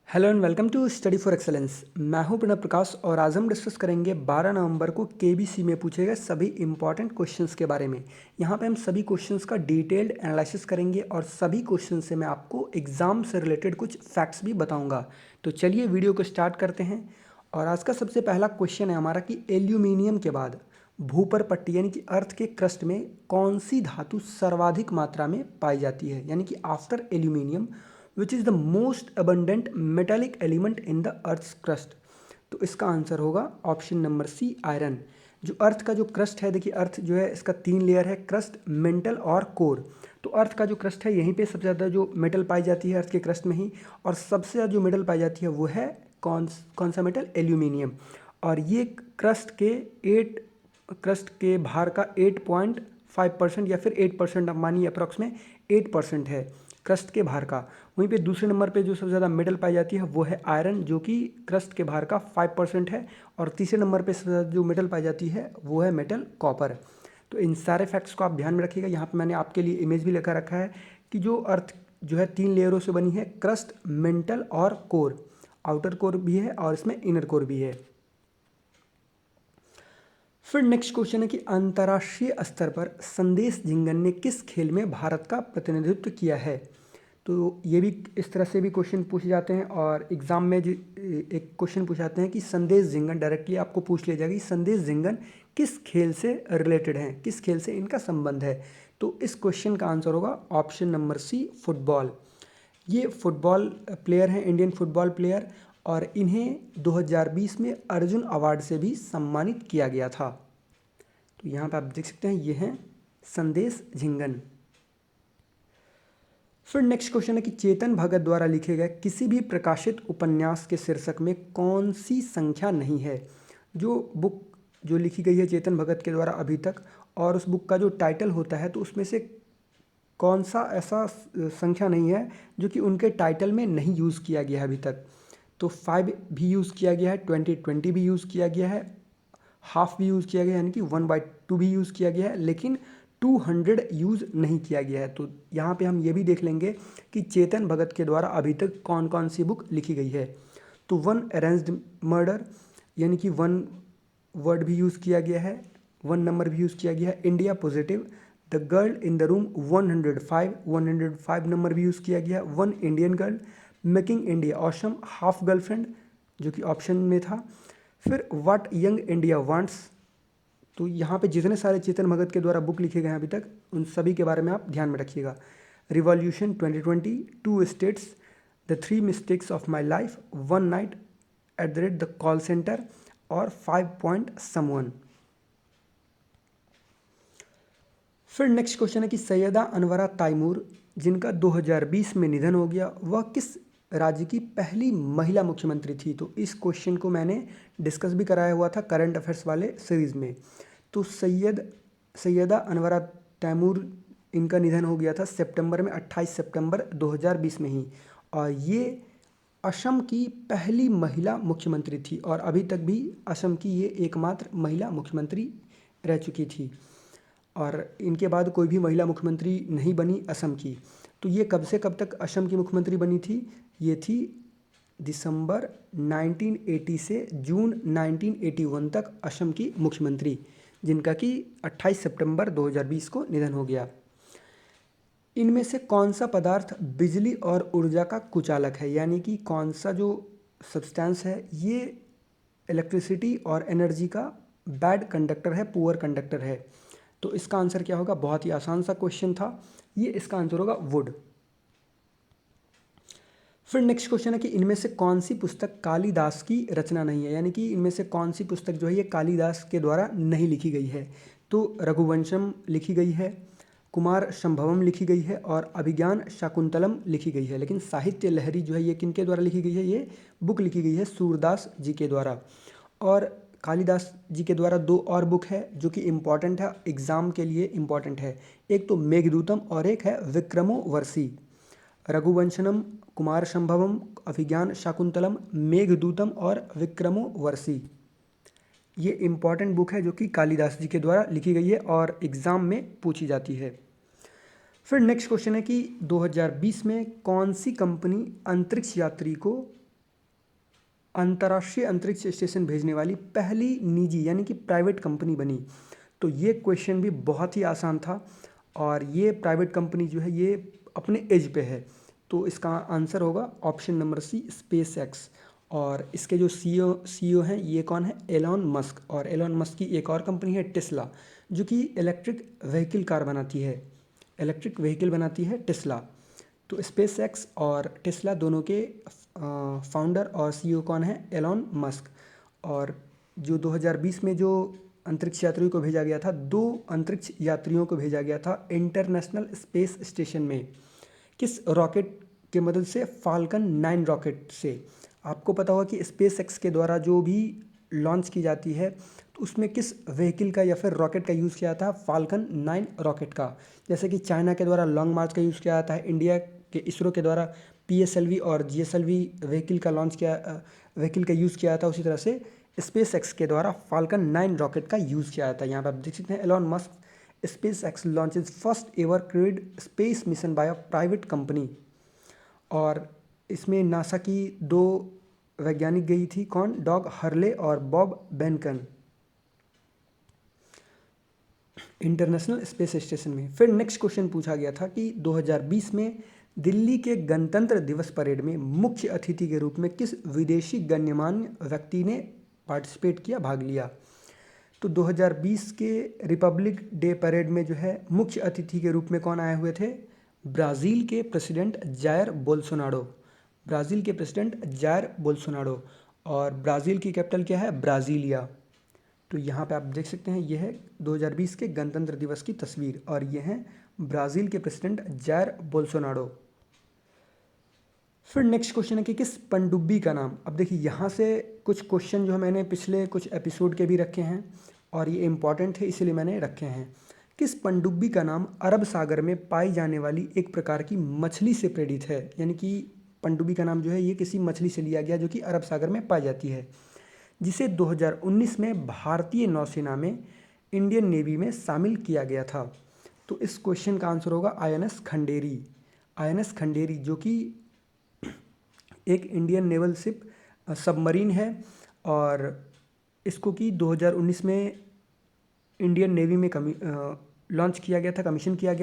Hello and welcome to Study for Excellence. मैं हूं प्रणव प्रकाश और आज हम डिस्कस करेंगे 12 नवंबर को केबीसी में पूछे गए सभी इंपॉर्टेंट क्वेश्चंस के बारे में। यहां पे हम सभी क्वेश्चंस का डिटेल्ड एनालिसिस करेंगे और सभी क्वेश्चन से मैं आपको एग्जाम से रिलेटेड कुछ फैक्ट्स भी बताऊंगा। तो चलिए वीडियो को स्टार्ट करते हैं। और आज का सबसे पहला क्वेश्चन है हमारा कि एल्यूमिनियम के बाद भूपर पट्टी यानी कि अर्थ के क्रस्ट में कौन सी धातु सर्वाधिक मात्रा में पाई जाती है, यानी कि after aluminium which is the most abundant metallic element in the earth's crust. तो इसका आंसर होगा ऑप्शन नंबर सी, आयरन। जो अर्थ का जो क्रस्ट है, देखिए अर्थ जो है इसका 3 लेयर है, क्रस्ट, मेंटल और कोर। तो अर्थ का जो क्रस्ट है यहीं पे सबसे ज़्यादा जो मेटल पाई जाती है अर्थ के क्रस्ट में ही, और सबसे ज़्यादा जो मेटल पाई जाती है वो है कौन सा मेटल, एल्यूमिनियम। और ये क्रस्ट के भार का 8.5% या फिर 8%, आप मानिए अप्रॉक्स में 8% है क्रस्ट के भार का। वहीं पे दूसरे नंबर पे जो सबसे ज़्यादा मेटल पाई जाती है वो है आयरन, जो कि क्रस्ट के भार का 5% है। और तीसरे नंबर पे सबसे ज़्यादा जो मेटल पाई जाती है वो है मेटल कॉपर। तो इन सारे फैक्ट्स को आप ध्यान में रखिएगा। यहाँ पे मैंने आपके लिए इमेज भी लिखा रखा है कि जो अर्थ जो है 3 लेयरों से बनी है, क्रस्ट, मेंटल और कोर। आउटर कोर भी है और इसमें इनर कोर भी है। फिर नेक्स्ट क्वेश्चन है कि अंतर्राष्ट्रीय स्तर पर संदेश झिंगन ने किस खेल में भारत का प्रतिनिधित्व किया है। तो ये भी इस तरह से भी क्वेश्चन पूछे जाते हैं और एग्जाम में जो एक क्वेश्चन पूछाते हैं कि संदेश झिंगन, डायरेक्टली आपको पूछ लिया जाएगा कि संदेश झिंगन किस खेल से रिलेटेड हैं, किस खेल से इनका संबंध है। तो इस क्वेश्चन का आंसर होगा ऑप्शन नंबर सी, फुटबॉल। ये फुटबॉल प्लेयर हैं, इंडियन फुटबॉल प्लेयर, और इन्हें 2020 में अर्जुन अवार्ड से भी सम्मानित किया गया था। तो यहाँ पे आप देख सकते हैं ये हैं संदेश झिंगन। फिर नेक्स्ट क्वेश्चन है कि चेतन भगत द्वारा लिखे गए किसी भी प्रकाशित उपन्यास के शीर्षक में कौन सी संख्या नहीं है। जो बुक जो लिखी गई है चेतन भगत के द्वारा अभी तक, और उस बुक का जो टाइटल होता है, तो उसमें से कौन सा ऐसा संख्या नहीं है जो कि उनके टाइटल में नहीं यूज़ किया गया है अभी तक। तो 5 भी यूज़ किया गया है, 2020 भी यूज़ किया गया है, हाफ भी यूज़ किया गया है, यानी कि 1/2 भी यूज़ किया गया है, लेकिन 200 यूज़ नहीं किया गया है। तो यहाँ पे हम ये भी देख लेंगे कि चेतन भगत के द्वारा अभी तक कौन कौन सी बुक लिखी गई है। तो 1 अरेंज्ड मर्डर, यानी कि 1 वर्ड भी यूज़ किया गया है, 1 नंबर भी यूज़ किया गया है। India positive, the girl in the room 105 number भी यूज़ किया गया है। 1 Indian girl, making India awesome, half girlfriend जो कि ऑप्शन में था। फिर व्हाट यंग इंडिया वांट्स। तो यहाँ पे जितने सारे चेतन भगत के द्वारा बुक लिखे गए हैं अभी तक, उन सभी के बारे में आप ध्यान में रखिएगा। Revolution 2020, 2 states, the 3 mistakes of my life, 1 night at the rate the call centre, और 5 पॉइंट समवन। फिर नेक्स्ट क्वेश्चन है कि सैयदा अनवरा तैमूर, जिनका 2020 में निधन हो गया, वह किस राज्य की पहली महिला मुख्यमंत्री थी। तो इस क्वेश्चन को मैंने डिस्कस भी कराया हुआ था करंट अफेयर्स वाले सीरीज़ में। तो सैयदा अनवरा तैमूर, इनका निधन हो गया था सितंबर में, 28 सितंबर 2020 में ही। और ये असम की पहली महिला मुख्यमंत्री थी और अभी तक भी असम की ये एकमात्र महिला मुख्यमंत्री रह चुकी थी, और इनके बाद कोई भी महिला मुख्यमंत्री नहीं बनी असम की। तो ये कब से कब तक असम की मुख्यमंत्री बनी थी, ये थी दिसंबर 1980 से जून 1981 तक असम की मुख्यमंत्री, जिनका कि 28 सितंबर 2020 को निधन हो गया। इनमें से कौन सा पदार्थ बिजली और ऊर्जा का कुचालक है, यानी कि कौन सा जो सब्सटेंस है ये इलेक्ट्रिसिटी और एनर्जी का बैड कंडक्टर है, पुअर कंडक्टर है। तो इसका आंसर क्या होगा, बहुत ही आसान सा क्वेश्चन था ये, इसका आंसर होगा वुड। फिर नेक्स्ट क्वेश्चन है कि इनमें से कौन सी पुस्तक कालिदास की रचना नहीं है, यानी कि इनमें से कौन सी पुस्तक जो है ये कालिदास के द्वारा नहीं लिखी गई है। तो रघुवंशम लिखी गई है, कुमार संभवम लिखी गई है, और अभिज्ञान शाकुंतलम लिखी गई है। लेकिन साहित्य लहरी जो है ये किनके द्वारा लिखी गई है, ये बुक लिखी गई है सूरदास जी के द्वारा। और कालिदास जी के द्वारा 2 और बुक है जो कि इम्पॉर्टेंट है, एग्जाम के लिए इम्पॉर्टेंट है। एक तो मेघदूतम और एक है विक्रमोर्वशी। रघुवंशनम, कुमार संभवम, अभिज्ञान शाकुंतलम, मेघदूतम और विक्रमोर्वशी, ये इम्पॉर्टेंट बुक है जो कि कालिदास जी के द्वारा लिखी गई है और एग्ज़ाम में पूछी जाती है। फिर नेक्स्ट क्वेश्चन है कि 2020 में कौन सी कंपनी अंतरिक्ष यात्री को अंतर्राष्ट्रीय अंतरिक्ष स्टेशन भेजने वाली पहली निजी यानी कि प्राइवेट कंपनी बनी? तो ये क्वेश्चन भी बहुत ही आसान था और ये प्राइवेट कंपनी जो है ये अपने एज पे है। तो इसका आंसर होगा option number C, space X. और इसके जो सीईओ हैं ये कौन है? Elon Musk. और एलॉन मस्क की एक और कंपनी है टेस्ला, जो कि इलेक्ट्रिक व्हीकल कार बनाती है, इलेक्ट्रिक व्हीकल बनाती है टेस्ला। तो स्पेस एक्स और टेस्ला दोनों के फाउंडर और सीईओ कौन है? Elon Musk. और जो 2020 में जो अंतरिक्ष यात्रियों को भेजा गया था, 2 अंतरिक्ष यात्रियों को भेजा गया था इंटरनेशनल स्पेस स्टेशन में। किस रॉकेट के मदद से? फाल्कन 9 रॉकेट से। आपको पता होगा कि स्पेस एक्स के द्वारा जो भी लॉन्च की जाती है तो उसमें किस व्हीकल का या फिर रॉकेट का यूज़ किया जाता है? फाल्कन 9 रॉकेट का। जैसे कि चाइना के द्वारा लॉन्ग मार्च का यूज़ किया जाता है, इंडिया के इसरो के द्वारा पीएसएलवी और जीएसएलवी व्हीकल का यूज़ किया जाता है, उसी तरह से स्पेस एक्स के द्वारा फाल्कन 9 रॉकेट का यूज़ किया जाता है। यहाँ पर आप देख सकते हैं Elon Musk space X launches first ever crewed space mission by a private company. और इसमें नासा की 2 वैज्ञानिक गई थी, कौन? डॉग हर्ले और Bob Behnken, international space station में। फिर नेक्स्ट क्वेश्चन पूछा गया था कि 2020 में दिल्ली के गणतंत्र दिवस परेड में मुख्य अतिथि के रूप में किस विदेशी गण्यमान्य व्यक्ति ने पार्टिसिपेट किया, भाग लिया? तो 2020 के रिपब्लिक डे परेड में जो है मुख्य अतिथि के रूप में कौन आए हुए थे? ब्राज़ील के प्रेसिडेंट जायर बोल्सोनारो। ब्राज़ील के प्रेसिडेंट जायर बोल्सोनारो। और ब्राज़ील की कैपिटल क्या है? ब्राज़ीलिया। तो यहाँ पे आप देख सकते हैं यह है 2020 के गणतंत्र दिवस की तस्वीर और यह है ब्राज़ील के प्रेसिडेंट जायर बोल्सोनारो। फिर नेक्स्ट क्वेश्चन है कि किस पनडुब्बी का नाम? अब देखिए यहाँ से कुछ क्वेश्चन जो है मैंने पिछले कुछ एपिसोड के भी रखे हैं और ये इम्पॉर्टेंट है इसलिए मैंने रखे हैं। किस पनडुब्बी का नाम अरब सागर में पाई जाने वाली एक प्रकार की मछली से प्रेरित है? यानी कि पनडुब्बी का नाम जो है ये किसी मछली से लिया गया जो कि अरब सागर में पाई जाती है, जिसे 2019 में भारतीय नौसेना में इंडियन नेवी में शामिल किया गया था। तो इस क्वेश्चन का आंसर होगा आईएनएस खंडेरी। आईएनएस खंडेरी जो कि एक इंडियन नेवल शिप सबमरीन है और इसको कि 2019 में इंडियन नेवी में लॉन्च किया गया था, कमीशन किया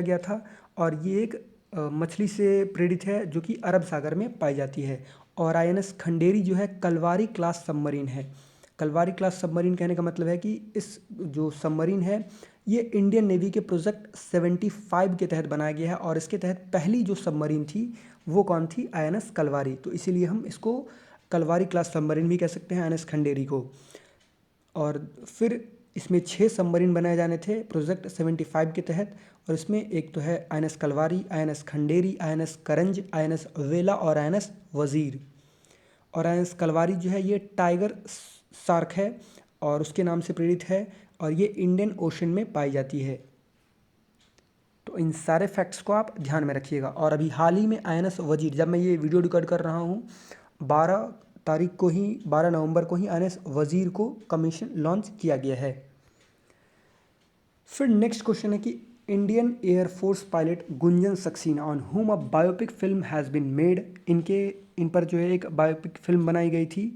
गया था और ये एक मछली से प्रेरित है जो कि अरब सागर में पाई जाती है। और आईएनएस खंडेरी जो है कलवारी क्लास सबमरीन है। कलवारी क्लास सबमरीन कहने का मतलब है कि इस जो सबमरीन है ये इंडियन नेवी के प्रोजेक्ट 75 के तहत बनाया गया है और इसके तहत पहली जो सबमरीन थी वो कौन थी? आईएनएस कलवारी। तो इसीलिए हम इसको कलवारी क्लास सबमरीन भी कह सकते हैं आईएनएस खंडेरी को। और फिर इसमें 6 सबमरीन बनाए जाने थे प्रोजेक्ट 75 के तहत और इसमें एक तो है INS Kalvari, INS Khanderi, INS Karanj, INS Vela और आईएनएस वजीर। और आईएनएस कलवारी जो है ये टाइगर शार्क है और उसके नाम से प्रेरित है और ये इंडियन ओशन में पाई जाती है। तो इन सारे फैक्ट्स को आप ध्यान में रखिएगा। और अभी हाल ही में आईएनएस वजीर, जब मैं ये वीडियो रिकॉर्ड कर रहा हूँ 12 नवंबर को ही आईएनएस वजीर को कमीशन लॉन्च किया गया है। फिर नेक्स्ट क्वेश्चन है कि Indian air force pilot Gunjan Saxena on whom a biopic film has been made, इन पर जो है एक बायोपिक फिल्म बनाई गई थी।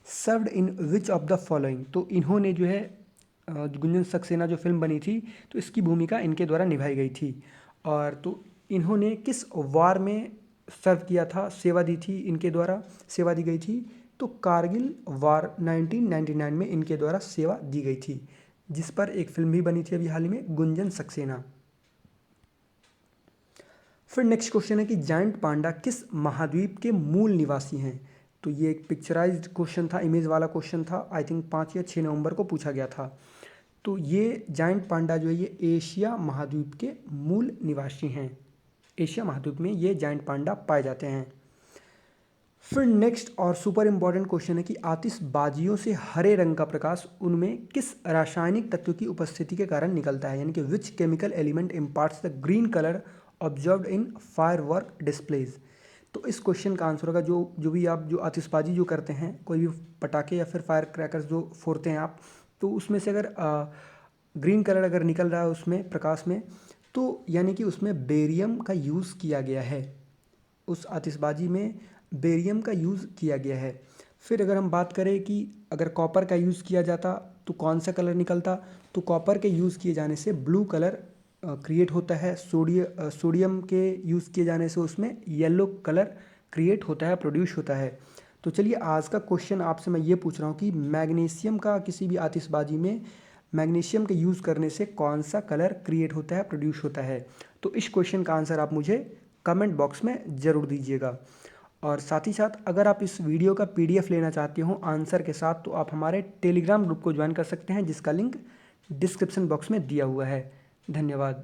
Served in which of the following, तो इन्होंने जो है गुंजन सक्सेना जो फिल्म बनी थी तो इसकी भूमिका इनके द्वारा निभाई गई थी। और तो इन्होंने किस वार में सर्व किया था, सेवा दी थी, इनके द्वारा सेवा दी गई थी? तो कारगिल वार 1999 में इनके द्वारा सेवा दी गई थी, जिस पर एक फिल्म भी बनी थी अभी हाल ही में, गुंजन सक्सेना। फिर नेक्स्ट क्वेश्चन है कि जायंट पांडा किस महाद्वीप के मूल निवासी हैं? तो ये एक पिक्चराइज्ड क्वेश्चन था, इमेज वाला क्वेश्चन था, आई थिंक 5 या 6 नवंबर को पूछा गया था। तो ये जायंट पांडा जो है ये एशिया महाद्वीप के मूल निवासी हैं। एशिया महाद्वीप में ये जायंट पांडा पाए जाते हैं। फिर नेक्स्ट और सुपर इम्पॉर्टेंट क्वेश्चन है कि आतिशबाजियों से हरे रंग का प्रकाश उनमें किस रासायनिक तत्व की उपस्थिति के कारण निकलता है? यानी कि which chemical element imparts the green colour observed in firework displays. तो इस क्वेश्चन का आंसर होगा जो भी आप जो आतिशबाजी जो करते हैं, कोई भी पटाखे या फिर फायर क्रैकर्स जो फोड़ते हैं आप, तो उसमें से अगर ग्रीन कलर अगर निकल रहा है उसमें प्रकाश में, तो यानी कि उसमें बेरियम का यूज़ किया गया है। उस आतिशबाजी में बेरियम का यूज़ किया गया है। फिर अगर हम बात करें कि अगर कॉपर का यूज़ किया जाता तो कौन सा कलर निकलता, तो कॉपर के यूज़ किए जाने से ब्लू कलर क्रिएट होता है। सोडियम के यूज़ किए जाने से उसमें येलो कलर क्रिएट होता है, प्रोड्यूस होता है। तो चलिए आज का क्वेश्चन आपसे मैं ये पूछ रहा हूँ कि मैग्नीशियम का किसी भी आतिशबाजी में मैग्नीशियम के यूज़ करने से कौन सा कलर क्रिएट होता है, प्रोड्यूस होता है। तो इस क्वेश्चन का आंसर आप मुझे कमेंट बॉक्स में ज़रूर दीजिएगा। और साथ ही साथ अगर आप इस वीडियो का पीडीएफ लेना चाहते हो आंसर के साथ, तो आप हमारे टेलीग्राम ग्रुप को ज्वाइन कर सकते हैं, जिसका लिंक डिस्क्रिप्शन बॉक्स में दिया हुआ है। धन्यवाद।